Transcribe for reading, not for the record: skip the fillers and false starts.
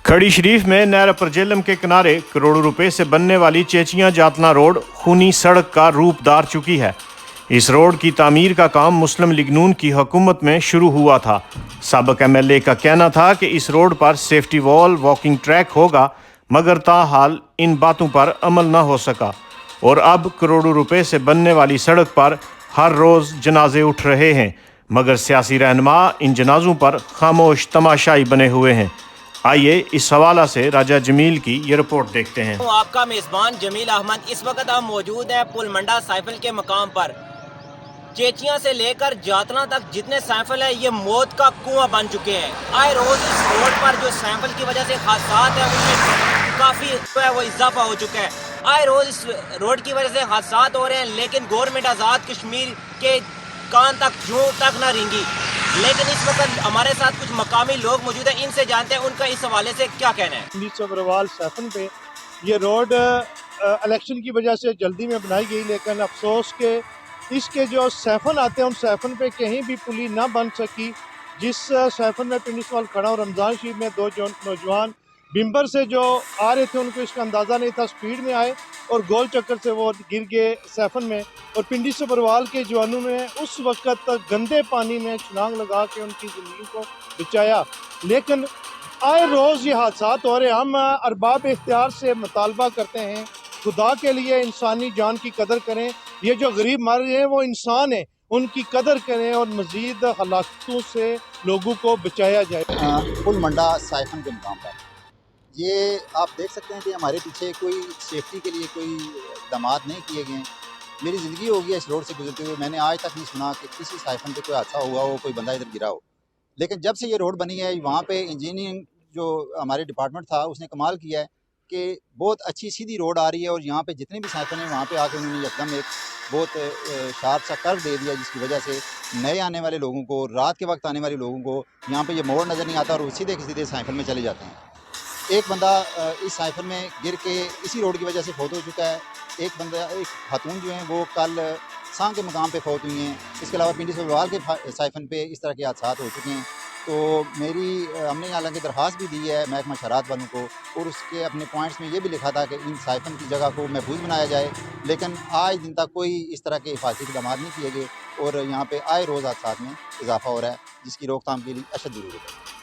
खड़ी शरीफ में नहर परजेलम के किनारे करोड़ों रुपए से बनने वाली चेचियां जातना रोड खूनी सड़क का रूप धार चुकी है। इस रोड की तामीर का काम मुस्लिम लीग नून की हुकूमत में शुरू हुआ था। साबिक एमएलए का कहना था कि इस रोड पर सेफ्टी वॉल, वॉकिंग ट्रैक होगा, मगर ताहाल इन बातों पर अमल न हो सका और अब करोड़ों रुपए से बनने वाली सड़क पर हर रोज जनाजे उठ रहे हैं, मगर सियासी रहनुमा इन जनाजों पर खामोश तमाशाई बने हुए हैं। आइए इस हवाला से राजा जमील की ये रिपोर्ट देखते हैं। आपका मेजबान जमील अहमद, इस वक्त हम मौजूद हैं पुल मंडा साइफल के मकाम पर। चेचियां से लेकर जातना तक जितने साइफल है ये मौत का कुआं बन चुके हैं। आए रोज इस रोड पर जो साइफल की वजह से हादसात है उनमें काफी वो इजाफा हो चुका है। आए रोज इस रोड की वजह से हादसात हो रहे हैं, लेकिन गवर्नमेंट आज़ाद कश्मीर के कान तक जूं तक न रेंगी। लेकिन इस वक्त हमारे साथ कुछ मकामी लोग मौजूद हैं, इनसे जानते हैं उनका इस हवाले से क्या कहना है। पुलिस अग्रवाल सैफन पे ये रोड इलेक्शन की वजह से जल्दी में बनाई गई, लेकिन अफसोस के इसके जो सैफन आते हैं उन सैफन पे कहीं भी पुली ना बन सकी। जिस सैफन में पिंडी सवाल खड़ा और रमज़ान शरीफ में दो जो नौजवान बिम्बर से जो आ रहे थे उनको इसका अंदाज़ा नहीं था, स्पीड में आए और गोल चक्कर से वो गिर गए सैफन में। और पिंडी सबरवाल के जवानों ने उस वक्त गंदे पानी में छलांग लगा के उनकी ज़िंदगी को बचाया। लेकिन आए रोज़ ये हादसात हो रहे। हम अरबाब इख्तियार से मुतालबा करते हैं, खुदा के लिए इंसानी जान की कदर करें। ये जो गरीब मर रहे हैं वो इंसान है, उनकी कदर करें और मज़ीद हलाकतों से लोगों को बचाया जाए। पुल मंडा साइफन के मुकाम पर ये आप देख सकते हैं कि हमारे पीछे कोई सेफ्टी के लिए कोई इक़दामात नहीं किए गए हैं। मेरी ज़िंदगी हो गई है इस रोड से गुजरते हुए, मैंने आज तक नहीं सुना कि किसी साइफन पे कोई हादसा हुआ हो, कोई बंदा इधर गिरा हो। लेकिन जब से ये रोड बनी है, वहाँ पे इंजीनियरिंग जो हमारे डिपार्टमेंट था उसने कमाल किया है कि बहुत अच्छी सीधी रोड आ रही है और यहाँ पे जितने भी साइफन हैं वहाँ पे आके उन्होंने एकदम एक बहुत शार्प सा कर्व दे दिया, जिसकी वजह से नए आने वाले लोगों को, रात के वक्त आने वाले लोगों को यहाँ पे ये मोड़ नज़र नहीं आता और सीधे के सीधे साइफन में चले जाते हैं। एक बंदा इस साइफन में गिर के इसी रोड की वजह से फौत हो चुका है। एक बंदा, एक खातून जो हैं वो कल सांग के मकाम पे फौत हुई हैं। इसके अलावा पिंडी सबरवाल के साइफन पे इस तरह के हादसा हो चुके हैं। तो हमने हालांकि दरख्वास्त भी दी है महकमा शरात वालों को और उसके अपने पॉइंट्स में ये भी लिखा था कि इन साइफन की जगह को महफूज बनाया जाए, लेकिन आज दिन तक कोई इस तरह के हिफाजती इक़दामात नहीं किए गए और यहाँ पे आए रोज़ हादसात में इजाफा हो रहा है, जिसकी रोकथाम के लिए अशद ज़रूरत है।